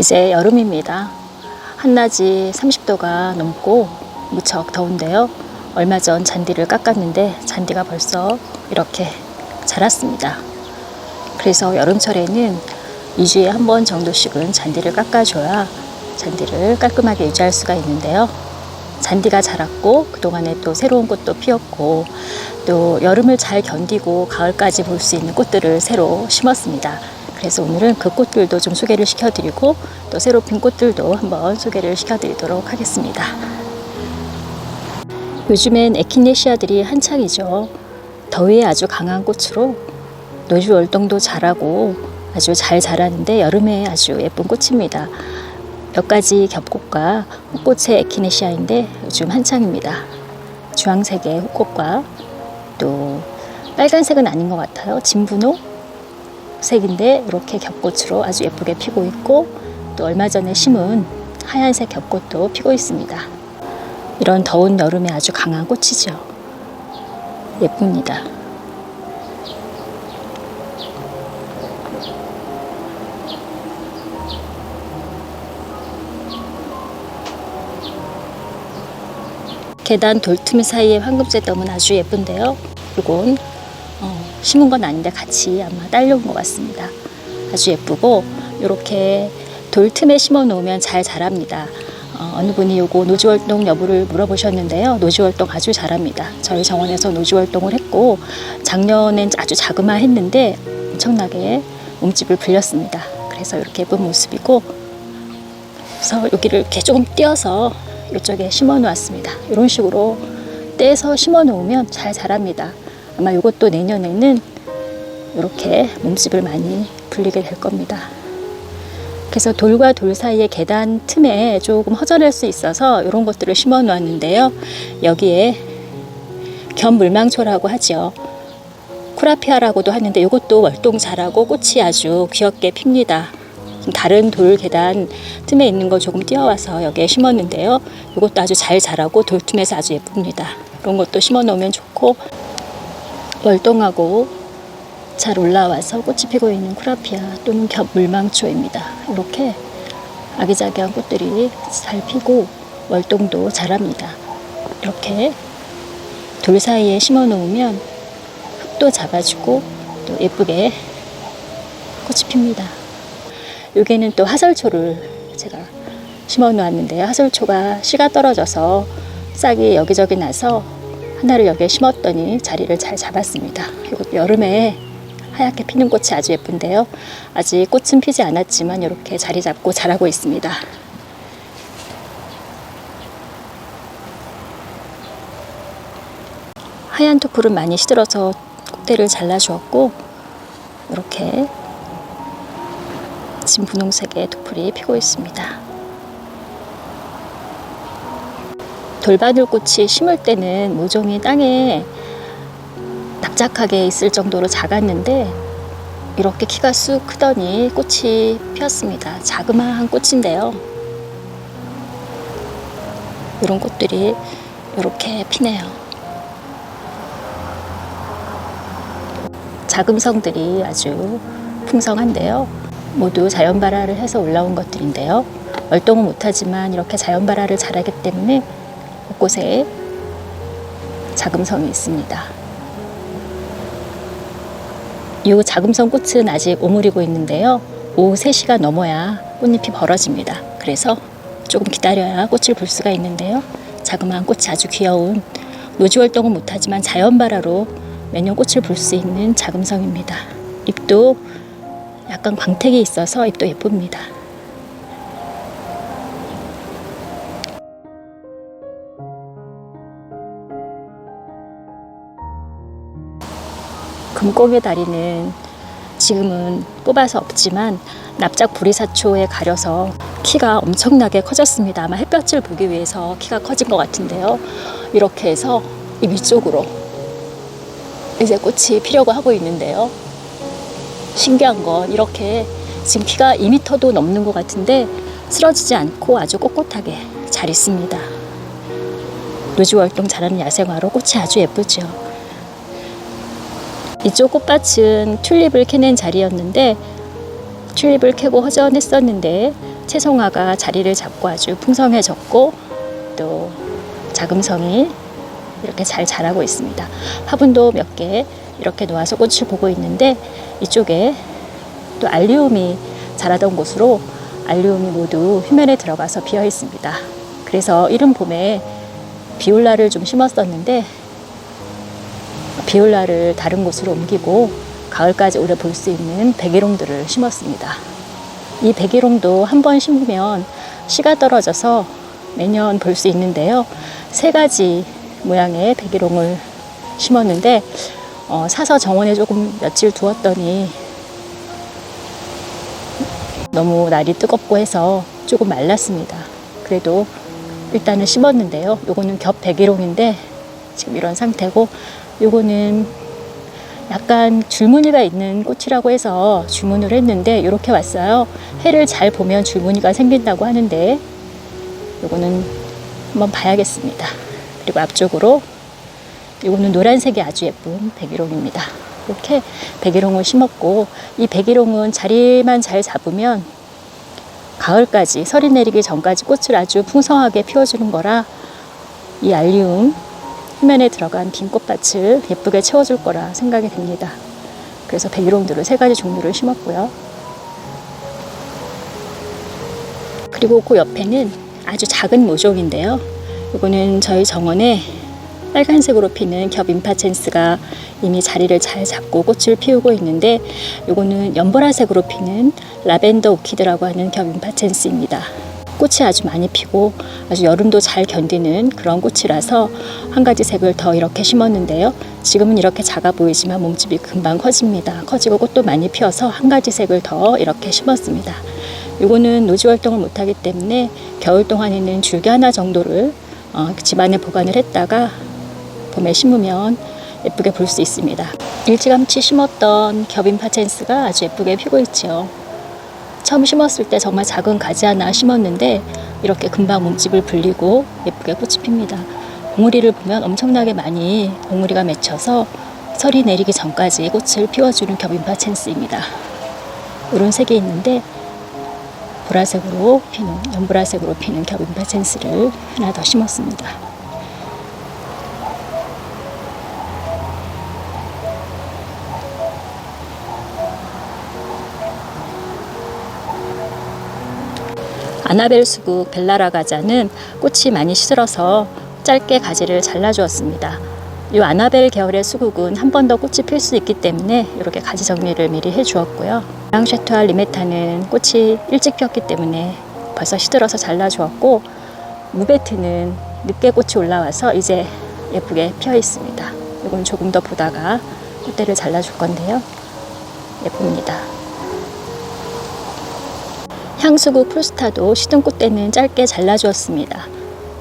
이제 여름입니다. 한낮이 30도가 넘고 무척 더운데요. 얼마 전 잔디를 깎았는데 잔디가 벌써 이렇게 자랐습니다. 그래서 여름철에는 2주에 한 번 정도씩은 잔디를 깎아줘야 잔디를 깔끔하게 유지할 수가 있는데요. 잔디가 자랐고 그동안에 또 새로운 꽃도 피었고 또 여름을 잘 견디고 가을까지 볼 수 있는 꽃들을 새로 심었습니다. 그래서 오늘은 그 꽃들도 좀 소개를 시켜드리고 또 새로 핀 꽃들도 한번 소개를 시켜드리도록 하겠습니다. 요즘엔 에키네시아들이 한창이죠. 더위에 아주 강한 꽃으로 노지월동도 자라고 아주 잘 자라는데 여름에 아주 예쁜 꽃입니다. 몇 가지 겹꽃과 꽃의 에키네시아인데 요즘 한창입니다. 주황색의 꽃과 또 빨간색은 아닌 것 같아요. 진분홍 색인데 이렇게 겹꽃으로 아주 예쁘게 피고 있고 또 얼마 전에 심은 하얀색 겹꽃도 피고 있습니다. 이런 더운 여름에 아주 강한 꽃이죠. 예쁩니다. 계단 돌틈 사이에 황금색 덤은 아주 예쁜데요. 이건 심은 건 아닌데 같이 아마 딸려온 것 같습니다. 아주 예쁘고 이렇게 돌틈에 심어 놓으면 잘 자랍니다. 어느 분이 요거 노지월동 여부를 물어보셨는데요. 노지월동 아주 잘합니다. 저희 정원에서 노지월동을 했고 작년엔 아주 자그마했는데 엄청나게 몸집을 불렸습니다. 그래서 이렇게 예쁜 모습이고 그래서 여기를 이렇게 조금 띄어서 이쪽에 심어 놓았습니다. 이런 식으로 떼서 심어 놓으면 잘 자랍니다. 아마 이것도 내년에는 이렇게 몸집을 많이 불리게 될 겁니다. 그래서 돌과 돌 사이의 계단 틈에 조금 허전할 수 있어서 이런 것들을 심어 놓았는데요. 여기에 견물망초라고 하죠. 쿠라피아라고도 하는데 이것도 월동 잘하고 꽃이 아주 귀엽게 핍니다. 다른 돌 계단 틈에 있는 거 조금 띄워와서 여기에 심었는데요. 이것도 아주 잘 자라고 돌 틈에서 아주 예쁩니다. 이런 것도 심어 놓으면 좋고 월동하고 잘 올라와서 꽃이 피고 있는 쿠라피아 또는 물망초입니다. 이렇게 아기자기한 꽃들이 잘 피고 월동도 잘합니다. 이렇게 돌 사이에 심어 놓으면 흙도 잡아주고 또 예쁘게 꽃이 핍니다. 여기는 또 하설초를 제가 심어 놓았는데요. 하설초가 씨가 떨어져서 싹이 여기저기 나서 하나를 여기에 심었더니 자리를 잘 잡았습니다. 이것도 여름에 하얗게 피는 꽃이 아주 예쁜데요. 아직 꽃은 피지 않았지만 이렇게 자리 잡고 자라고 있습니다. 하얀 토풀은 많이 시들어서 꽃대를 잘라주었고 이렇게 진분홍색의 토풀이 피고 있습니다. 돌바늘꽃이 심을 때는 모종이 땅에 납작하게 있을 정도로 작았는데 이렇게 키가 쑥 크더니 꽃이 피었습니다. 자그마한 꽃인데요. 이런 꽃들이 이렇게 피네요. 자금성들이 아주 풍성한데요. 모두 자연 발화를 해서 올라온 것들인데요. 월동은 못하지만 이렇게 자연 발화를 잘하기 때문에 곳곳에 자금성이 있습니다. 이 자금성 꽃은 아직 오므리고 있는데요. 오후 3시가 넘어야 꽃잎이 벌어집니다. 그래서 조금 기다려야 꽃을 볼 수가 있는데요. 자그마한 꽃이 아주 귀여운 노지월동은 못하지만 자연 발화로 매년 꽃을 볼 수 있는 자금성입니다. 잎도 약간 광택이 있어서 잎도 예쁩니다. 금꽁의 다리는 지금은 뽑아서 없지만 납작 보리사초에 가려서 키가 엄청나게 커졌습니다. 아마 햇볕을 보기 위해서 키가 커진 것 같은데요. 이렇게 해서 이 위쪽으로 이제 꽃이 피려고 하고 있는데요. 신기한 건 이렇게 지금 키가 2m도 넘는 것 같은데 쓰러지지 않고 아주 꼿꼿하게 잘 있습니다. 노지월동 잘하는 야생화로 꽃이 아주 예쁘죠. 이쪽 꽃밭은 튤립을 캐낸 자리였는데 튤립을 캐고 허전했었는데 채송화가 자리를 잡고 아주 풍성해졌고 또 자금성이 이렇게 잘 자라고 있습니다. 화분도 몇 개 이렇게 놓아서 꽃을 보고 있는데 이쪽에 또 알리움이 자라던 곳으로 알리움이 모두 휘면에 들어가서 비어 있습니다. 그래서 이른 봄에 비올라를 좀 심었었는데 비올라를 다른 곳으로 옮기고 가을까지 오래 볼 수 있는 백일홍들을 심었습니다. 이 백일홍도 한번 심으면 씨가 떨어져서 매년 볼 수 있는데요. 3가지 모양의 백일홍을 심었는데 사서 정원에 조금 며칠 두었더니 너무 날이 뜨겁고 해서 조금 말랐습니다. 그래도 일단은 심었는데요. 요거는 겹 백일홍인데 지금 이런 상태고, 요거는 약간 줄무늬가 있는 꽃이라고 해서 주문을 했는데 이렇게 왔어요. 해를 잘 보면 줄무늬가 생긴다고 하는데 요거는 한번 봐야겠습니다. 그리고 앞쪽으로 요거는 노란색이 아주 예쁜 백일홍입니다. 이렇게 백일홍을 심었고, 이 백일홍은 자리만 잘 잡으면 가을까지, 설이 내리기 전까지 꽃을 아주 풍성하게 피워주는 거라 이 알리움 휘면에 들어간 빈 꽃밭을 예쁘게 채워줄 거라 생각이 됩니다. 그래서 백일홍들을 3가지 종류를 심었고요. 그리고 그 옆에는 아주 작은 모종인데요. 이거는 저희 정원에 빨간색으로 피는 겹 임파첸스가 이미 자리를 잘 잡고 꽃을 피우고 있는데, 이거는 연보라색으로 피는 라벤더 오키드라고 하는 겹 임파첸스입니다. 꽃이 아주 많이 피고 아주 여름도 잘 견디는 그런 꽃이라서 한 가지 색을 더 이렇게 심었는데요. 지금은 이렇게 작아 보이지만 몸집이 금방 커집니다. 커지고 꽃도 많이 피어서 한 가지 색을 더 이렇게 심었습니다. 이거는 노지 활동을 못하기 때문에 겨울 동안에는 줄기 하나 정도를 집안에 보관을 했다가 봄에 심으면 예쁘게 볼 수 있습니다. 일찌감치 심었던 겹임파첸스가 아주 예쁘게 피고 있죠. 처음 심었을 때 정말 작은 가지 하나 심었는데 이렇게 금방 몸집을 불리고 예쁘게 꽃이 핍니다. 봉우리를 보면 엄청나게 많이 봉우리가 맺혀서 설이 내리기 전까지 꽃을 피워주는 겹임파첸스입니다. 이런 색이 있는데 보라색으로 피는, 연보라색으로 피는 겹임파첸스를 하나 더 심었습니다. 아나벨 수국 벨라라 가자는 꽃이 많이 시들어서 짧게 가지를 잘라주었습니다. 이 아나벨 계열의 수국은 한 번 더 꽃이 필 수 있기 때문에 이렇게 가지 정리를 미리 해주었고요. 랑쉐투아 리메타는 꽃이 일찍 피었기 때문에 벌써 시들어서 잘라주었고, 무베트는 늦게 꽃이 올라와서 이제 예쁘게 피어 있습니다. 이건 조금 더 보다가 꽃대를 잘라줄 건데요. 예쁩니다. 향수국 풀스타도 시든 꽃대는 짧게 잘라주었습니다.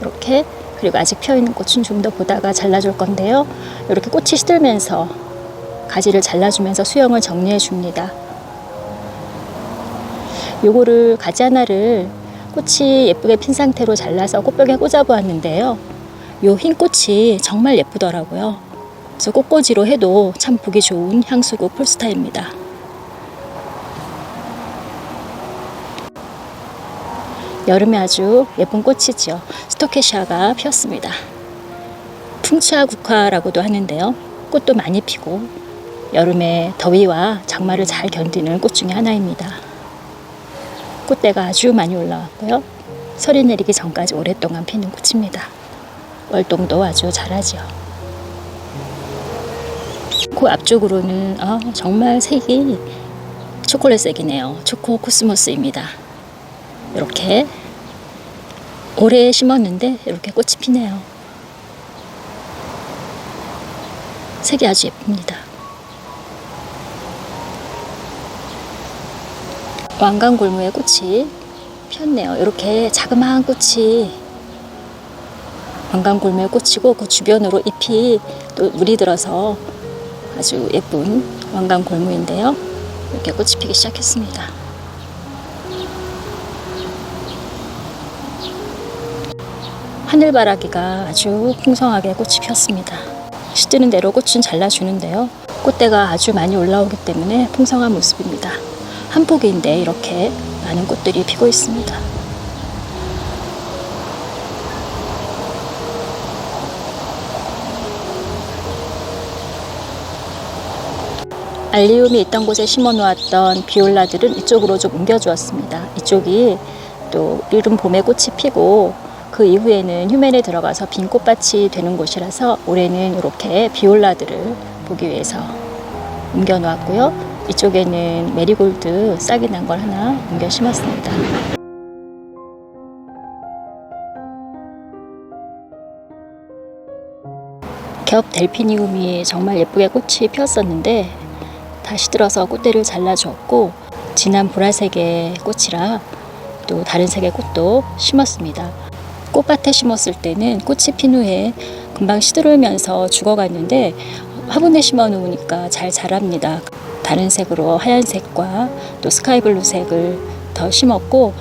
이렇게. 그리고 아직 피어있는 꽃은 좀 더 보다가 잘라줄 건데요. 이렇게 꽃이 시들면서 가지를 잘라주면서 수영을 정리해 줍니다. 요거를 가지 하나를 꽃이 예쁘게 핀 상태로 잘라서 꽃벽에 꽂아 보았는데요. 요 흰 꽃이 정말 예쁘더라고요. 그래서 꽃꽂이로 해도 참 보기 좋은 향수국 풀스타입니다. 여름에 아주 예쁜 꽃이죠. 스토케시아가 피었습니다. 풍차 국화라고도 하는데요. 꽃도 많이 피고 여름에 더위와 장마를 잘 견디는 꽃 중에 하나입니다. 꽃대가 아주 많이 올라왔고요. 설이 내리기 전까지 오랫동안 피는 꽃입니다. 월동도 아주 잘하죠. 그 앞쪽으로는 정말 색이 초콜릿색이네요. 초코 코스모스입니다. 이렇게 오래 심었는데 이렇게 꽃이 피네요. 색이 아주 예쁩니다. 왕관골무에 꽃이 피었네요. 이렇게 자그마한 꽃이 왕관골무에 꽃이고, 그 주변으로 잎이 또 물이 들어서 아주 예쁜 왕관골무인데요. 이렇게 꽃이 피기 시작했습니다. 하늘바라기가 아주 풍성하게 꽃이 폈습니다. 시드는 대로 꽃은 잘라주는데요. 꽃대가 아주 많이 올라오기 때문에 풍성한 모습입니다. 한 포기인데 이렇게 많은 꽃들이 피고 있습니다. 알리움이 있던 곳에 심어 놓았던 비올라들은 이쪽으로 좀 옮겨 주었습니다. 이쪽이 또 이른 봄에 꽃이 피고 그 이후에는 휴면에 들어가서 빈 꽃밭이 되는 곳이라서 올해는 이렇게 비올라들을 보기 위해서 옮겨 놓았고요. 이쪽에는 메리골드 싹이 난 걸 하나 옮겨 심었습니다. 겹 델피니움이 정말 예쁘게 꽃이 피었었는데 다시 들어서 꽃대를 잘라주었고 진한 보라색의 꽃이라 또 다른 색의 꽃도 심었습니다. 꽃밭에 심었을 때는 꽃이 핀 후에 금방 시들으면서 죽어갔는데 화분에 심어 놓으니까 잘 자랍니다. 다른 색으로 하얀색과 또 스카이블루 색을 더 심었고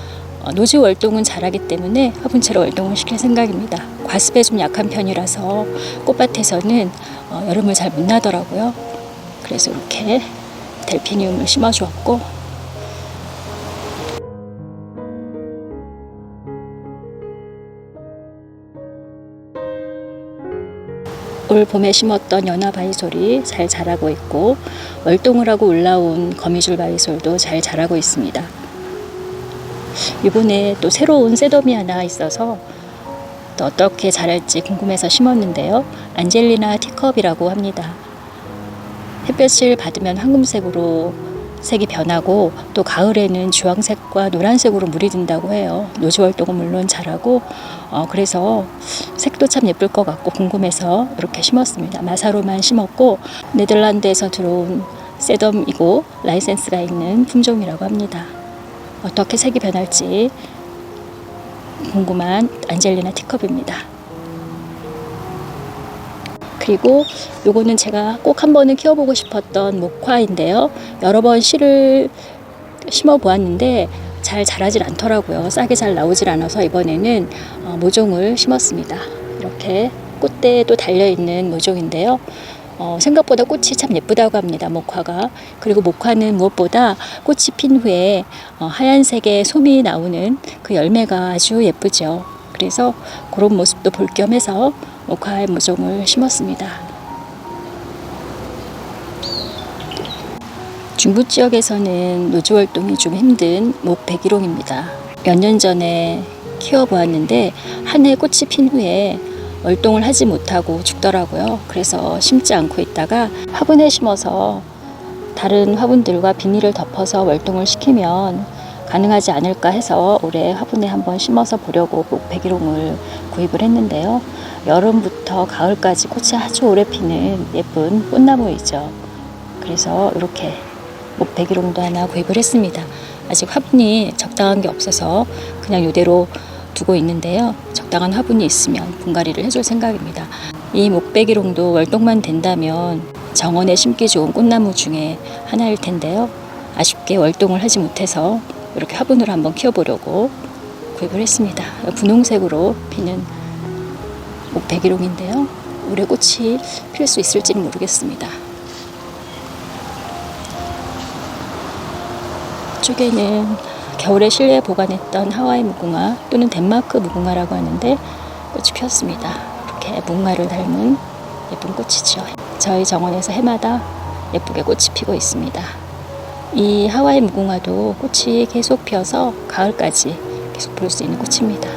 노지 월동은 잘하기 때문에 화분채로 월동을 시킬 생각입니다. 과습에 좀 약한 편이라서 꽃밭에서는 여름을 잘 못 나더라고요. 그래서 이렇게 델피니움을 심어 주었고 올 봄에 심었던 연화바이솔이 잘 자라고 있고 월동을 하고 올라온 거미줄 바이솔도 잘 자라고 있습니다. 이번에 또 새로운 셋업이 하나 있어서 또 어떻게 자랄지 궁금해서 심었는데요. 안젤리나 티컵이라고 합니다. 햇볕을 받으면 황금색으로 색이 변하고 또 가을에는 주황색과 노란색으로 물이 든다고 해요. 노지 월동은 물론 잘하고 그래서 색도 참 예쁠 것 같고 궁금해서 이렇게 심었습니다. 마사로만 심었고 네덜란드에서 들어온 셋엄이고 라이센스가 있는 품종이라고 합니다. 어떻게 색이 변할지 궁금한 안젤리나 티컵입니다. 그리고 요거는 제가 꼭 한 번은 키워보고 싶었던 목화인데요. 여러 번 씨를 심어 보았는데 잘 자라질 않더라고요. 싹이 잘 나오질 않아서 이번에는 모종을 심었습니다. 이렇게 꽃대에도 달려있는 모종인데요. 생각보다 꽃이 참 예쁘다고 합니다. 목화가. 그리고 목화는 무엇보다 꽃이 핀 후에 하얀색의 솜이 나오는 그 열매가 아주 예쁘죠. 그래서 그런 모습도 볼 겸해서 목화의 모종을 심었습니다. 중부 지역에서는 노지 월동이 좀 힘든 목 백일홍입니다. 몇 년 전에 키워보았는데 한 해 꽃이 핀 후에 월동을 하지 못하고 죽더라고요. 그래서 심지 않고 있다가 화분에 심어서 다른 화분들과 비닐을 덮어서 월동을 시키면 가능하지 않을까 해서 올해 화분에 한번 심어서 보려고 목백일홍을 구입을 했는데요. 여름부터 가을까지 꽃이 아주 오래 피는 예쁜 꽃나무이죠. 그래서 이렇게 목백일홍도 하나 구입을 했습니다. 아직 화분이 적당한 게 없어서 그냥 이대로 두고 있는데요. 적당한 화분이 있으면 분갈이를 해줄 생각입니다. 이 목백일홍도 월동만 된다면 정원에 심기 좋은 꽃나무 중에 하나일 텐데요. 아쉽게 월동을 하지 못해서 이렇게 화분으로 한번 키워보려고 구입을 했습니다. 분홍색으로 피는 목백일홍인데요. 올해 꽃이 필 수 있을지는 모르겠습니다. 이쪽에는 겨울에 실내에 보관했던 하와이 무궁화 또는 덴마크 무궁화라고 하는데 꽃이 피었습니다. 이렇게 무궁화를 닮은 예쁜 꽃이죠. 저희 정원에서 해마다 예쁘게 꽃이 피고 있습니다. 이 하와이 무궁화도 꽃이 계속 피어서 가을까지 계속 볼 수 있는 꽃입니다.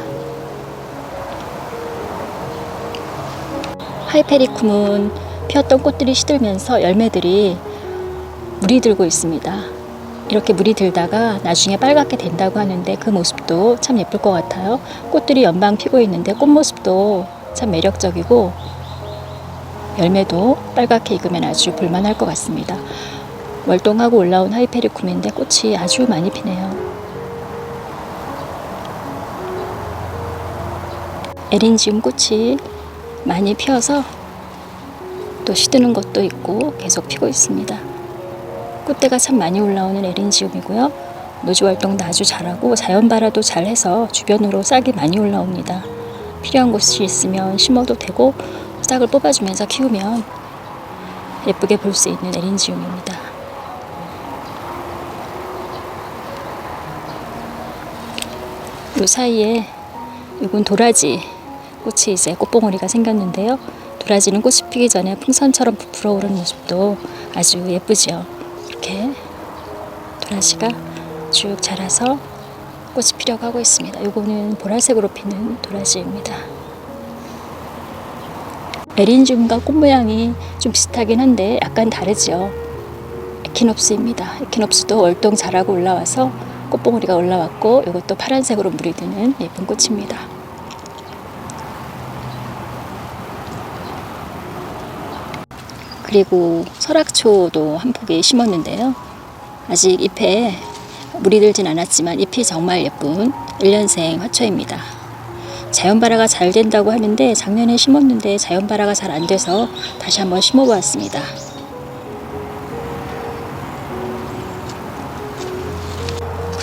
하이페리쿰은 피었던 꽃들이 시들면서 열매들이 물이 들고 있습니다. 이렇게 물이 들다가 나중에 빨갛게 된다고 하는데 그 모습도 참 예쁠 것 같아요. 꽃들이 연방 피고 있는데 꽃 모습도 참 매력적이고 열매도 빨갛게 익으면 아주 볼만할 것 같습니다. 월동하고 올라온 하이페리쿰인데 꽃이 아주 많이 피네요. 에린지움 꽃이 많이 피어서 또 시드는 것도 있고 계속 피고 있습니다. 꽃대가 참 많이 올라오는 에린지움이고요. 노지 활동도 아주 잘하고 자연 발화도 잘해서 주변으로 싹이 많이 올라옵니다. 필요한 곳이 있으면 심어도 되고 싹을 뽑아주면서 키우면 예쁘게 볼 수 있는 에린지움입니다. 그 사이에 이건 도라지 꽃이 이제 꽃봉오리가 생겼는데요. 도라지는 꽃이 피기 전에 풍선처럼 불어오르는 모습도 아주 예쁘죠. 이렇게 도라지가 쭉 자라서 꽃이 피려고 하고 있습니다. 이거는 보라색으로 피는 도라지입니다. 에린듐과 꽃 모양이 좀 비슷하긴 한데 약간 다르죠. 에키놉스입니다. 에키놉스도 월동 자라고 올라와서 꽃봉오리가 올라왔고 이것도 파란색으로 물이 드는 예쁜 꽃입니다. 그리고 설악초도 한 포기 심었는데요. 아직 잎에 물이 들진 않았지만 잎이 정말 예쁜 1년생 화초입니다. 자연발화가 잘 된다고 하는데 작년에 심었는데 자연발화가 잘 안 돼서 다시 한번 심어보았습니다.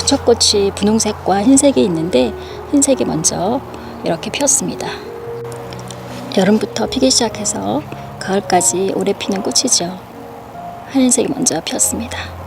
부처꽃이 분홍색과 흰색이 있는데 흰색이 먼저 이렇게 피었습니다. 여름부터 피기 시작해서 가을까지 오래 피는 꽃이죠. 하얀색이 먼저 피었습니다.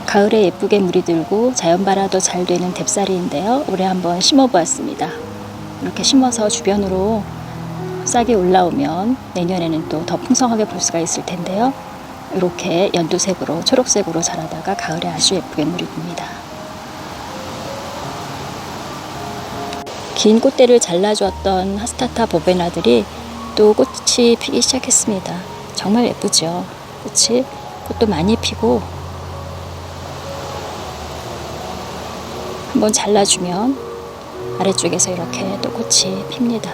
가을에 예쁘게 물이 들고 자연발화도 잘 되는 뎁사리인데요. 올해 한번 심어보았습니다. 이렇게 심어서 주변으로 싹이 올라오면 내년에는 또 더 풍성하게 볼 수가 있을 텐데요. 이렇게 연두색으로 초록색으로 자라다가 가을에 아주 예쁘게 물이 듭니다. 긴 꽃대를 잘라주었던 하스타타 보베나들이 또 꽃이 피기 시작했습니다. 정말 예쁘죠. 꽃도 많이 피고 한번 잘라주면 아래쪽에서 이렇게 또 꽃이 핍니다.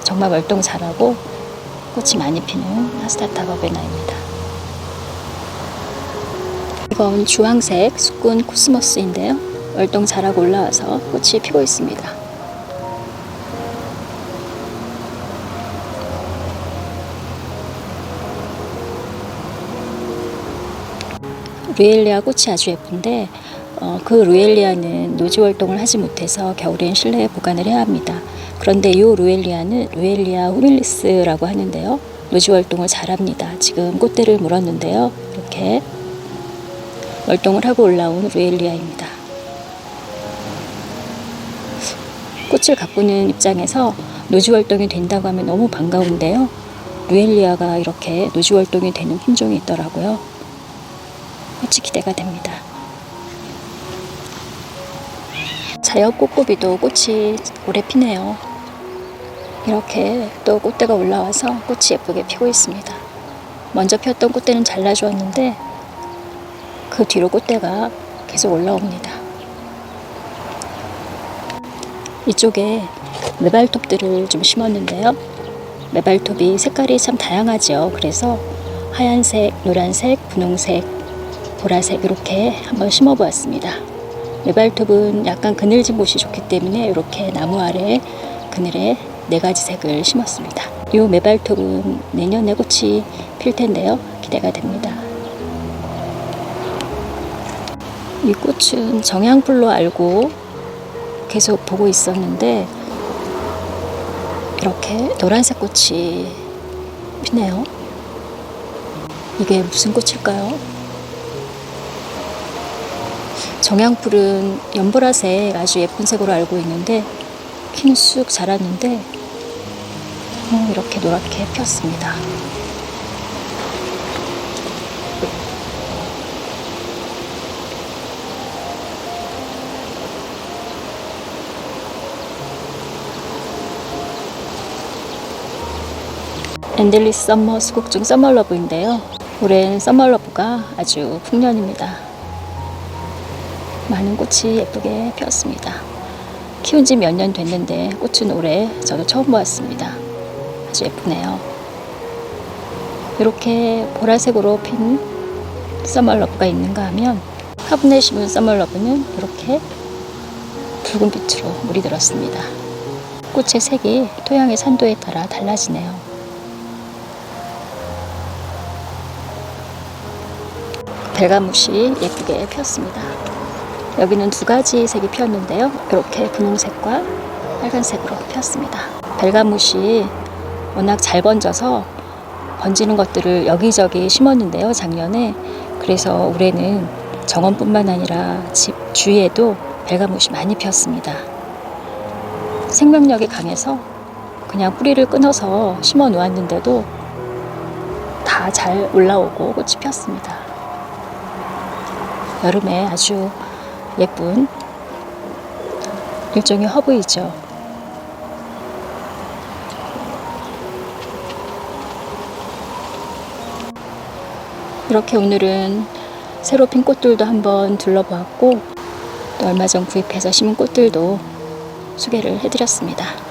정말 월동 잘하고 꽃이 많이 피는 하스타타 버베나입니다. 이건 주황색 수꾼 코스모스인데요. 월동 잘하고 올라와서 꽃이 피고 있습니다. 루엘리아 꽃이 아주 예쁜데 그 루엘리아는 노지 활동을 하지 못해서 겨울엔 실내에 보관을 해야 합니다. 그런데 이 루엘리아는 루엘리아 후밀리스라고 하는데요. 노지 활동을 잘합니다. 지금 꽃대를 물었는데요. 이렇게 월동을 하고 올라온 루엘리아입니다. 꽃을 가꾸는 입장에서 노지 활동이 된다고 하면 너무 반가운데요. 루엘리아가 이렇게 노지 활동이 되는 품종이 있더라고요. 꽃이 기대가 됩니다. 자엽 꽃고비도 꽃이 오래 피네요. 이렇게 또 꽃대가 올라와서 꽃이 예쁘게 피고 있습니다. 먼저 피었던 꽃대는 잘라주었는데 그 뒤로 꽃대가 계속 올라옵니다. 이쪽에 메발톱들을 좀 심었는데요. 메발톱이 색깔이 참 다양하죠. 그래서 하얀색, 노란색, 분홍색, 보라색 이렇게 한번 심어보았습니다. 메발톱은 약간 그늘진 곳이 좋기 때문에 이렇게 나무 아래 그늘에 4가지 색을 심었습니다. 이 메발톱은 내년에 꽃이 필 텐데요. 기대가 됩니다. 이 꽃은 정향풀로 알고 계속 보고 있었는데 이렇게 노란색 꽃이 피네요. 이게 무슨 꽃일까요? 정향풀은 연보라색 아주 예쁜 색으로 알고 있는데 키는 쑥 자랐는데 이렇게 노랗게 피었습니다. 엔델리스 썸머 수국중 썸머러브인데요. 올해는 썸머러브가 아주 풍년입니다. 많은 꽃이 예쁘게 피었습니다. 키운 지 몇 년 됐는데 꽃은 올해 저도 처음 보았습니다. 아주 예쁘네요. 이렇게 보라색으로 핀 썸머러브가 있는가 하면 화분에 심은 썸머러브는 이렇게 붉은 빛으로 물이 들었습니다. 꽃의 색이 토양의 산도에 따라 달라지네요. 벨가못이 예쁘게 피었습니다. 여기는 두 가지 색이 피었는데요. 이렇게 분홍색과 빨간색으로 피었습니다. 벨가못이 워낙 잘 번져서 번지는 것들을 여기저기 심었는데요, 작년에. 그래서 올해는 정원뿐만 아니라 집 주위에도 벨가못이 많이 피었습니다. 생명력이 강해서 그냥 뿌리를 끊어서 심어 놓았는데도 다 잘 올라오고 꽃이 피었습니다. 여름에 아주 예쁜 일종의 허브이죠. 이렇게 오늘은 새로 핀 꽃들도 한번 둘러보았고 또 얼마 전 구입해서 심은 꽃들도 소개를 해드렸습니다.